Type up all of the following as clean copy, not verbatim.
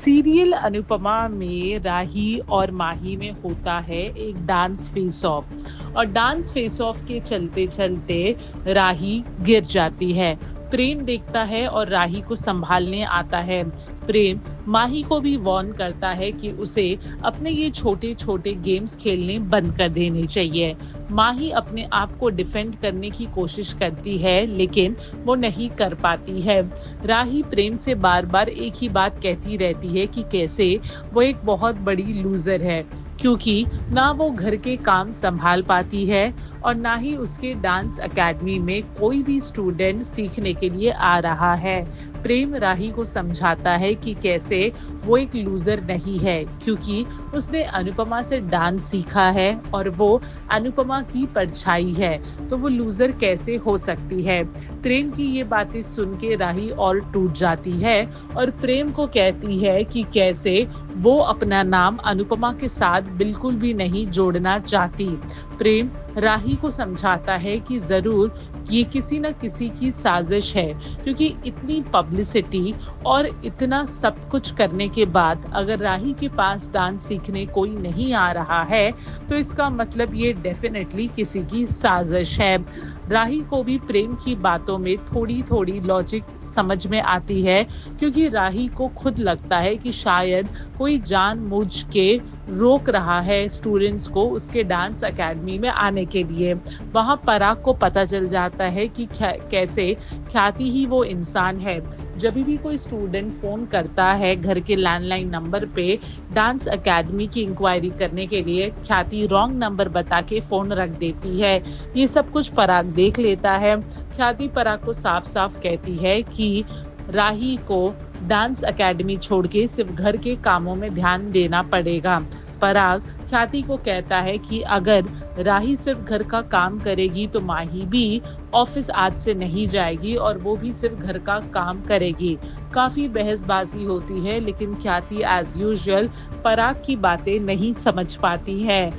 Serial Anupama में राही और माही में होता है एक डांस फेस ऑफ और डांस फेस ऑफ के चलते चलते राही गिर जाती है। प्रेम देखता है और राही को संभालने आता है। प्रेम माही को भी वार्न करता है कि उसे अपने ये छोटे छोटे गेम्स खेलने बंद कर देने चाहिए। माही अपने आप को डिफेंड करने की कोशिश करती है लेकिन वो नहीं कर पाती है। राही प्रेम से बार बार एक ही बात कहती रहती है कि कैसे वो एक बहुत बड़ी लूजर है, क्योंकि ना वो घर के काम संभाल पाती है और ना ही उसके डांस एकेडमी में कोई भी स्टूडेंट सीखने के लिए आ रहा है। प्रेम राही को समझाता है कि कैसे वो एक लूजर नहीं है, क्योंकि उसने अनुपमा से डांस सीखा है और वो अनुपमा की परछाई है, तो वो लूजर कैसे हो सकती है। प्रेम की ये बातें सुन के राही और टूट जाती है और प्रेम को कहती है कि कैसे वो अपना नाम अनुपमा के साथ बिल्कुल भी नहीं जोड़ना चाहती। प्रेम राही को समझाता है कि जरूर ये किसी न किसी की साजिश है, क्योंकि इतनी पब्लिसिटी और इतना सब कुछ करने के बाद अगर राही के पास डांस सीखने कोई नहीं आ रहा है तो इसका मतलब ये डेफिनेटली किसी की साजिश है। राही को भी प्रेम की बातों में थोड़ी थोड़ी लॉजिक समझ में आती है, क्योंकि राही को खुद लगता है कि शायद कोई जानबूझ के रोक रहा है स्टूडेंट्स को उसके डांस एकेडमी में आने के लिए। वहां पराग को पता चल जाता है कि कैसे ख्याति ही वो इंसान है। जब भी कोई स्टूडेंट फोन करता है घर के लैंडलाइन नंबर पे डांस एकेडमी की इंक्वायरी करने के लिए, ख्याति रॉन्ग नंबर बता के फोन रख देती है। ये सब कुछ पराग देख लेता है। ख्याति पराग को साफ साफ कहती है कि राही को डांस एकेडमी छोड़ के सिर्फ घर के कामों में ध्यान देना पड़ेगा। पराग ख्याति को कहता है कि अगर राही सिर्फ घर का काम करेगी तो माही भी ऑफिस आज से नहीं जाएगी और वो भी सिर्फ घर का काम करेगी। काफी बहसबाजी होती है लेकिन ख्याति एज यूजुअल पराग की बातें नहीं समझ पाती है।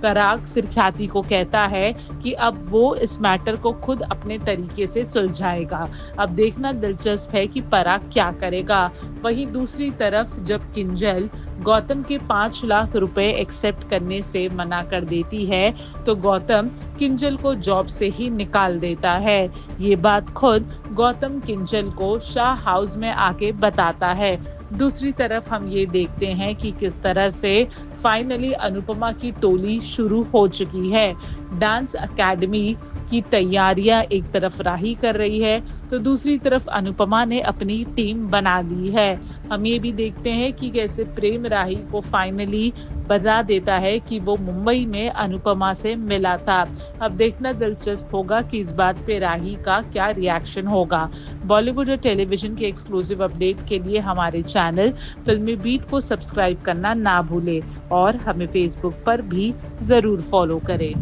पराग फिर ख्याति को कहता है कि अब वो इस मैटर को खुद अपने तरीके से सुलझाएगा। अब देखना दिलचस्प है कि पराग क्या करेगा। वहीं दूसरी तरफ जब किंजल गौतम के 5 लाख रुपए एक्सेप्ट करने से मना कर देती है तो गौतम किंजल को जॉब से ही निकाल देता है। ये बात खुद गौतम किंजल को शाह हाउस में आके बताता है। दूसरी तरफ हम ये देखते हैं कि किस तरह से फाइनली अनुपमा की टोली शुरू हो चुकी है। डांस एकेडमी की तैयारियां एक तरफ राही कर रही है तो दूसरी तरफ अनुपमा ने अपनी टीम बना ली है। हम ये भी देखते हैं कि कैसे प्रेम राही को फाइनली बता देता है कि वो मुंबई में अनुपमा से मिला था। अब देखना दिलचस्प होगा कि इस बात पे राही का क्या रिएक्शन होगा। बॉलीवुड और टेलीविजन के एक्सक्लूसिव अपडेट के लिए हमारे चैनल फिल्मी बीट को सब्सक्राइब करना ना भूलें और हमें फेसबुक पर भी जरूर फॉलो करें।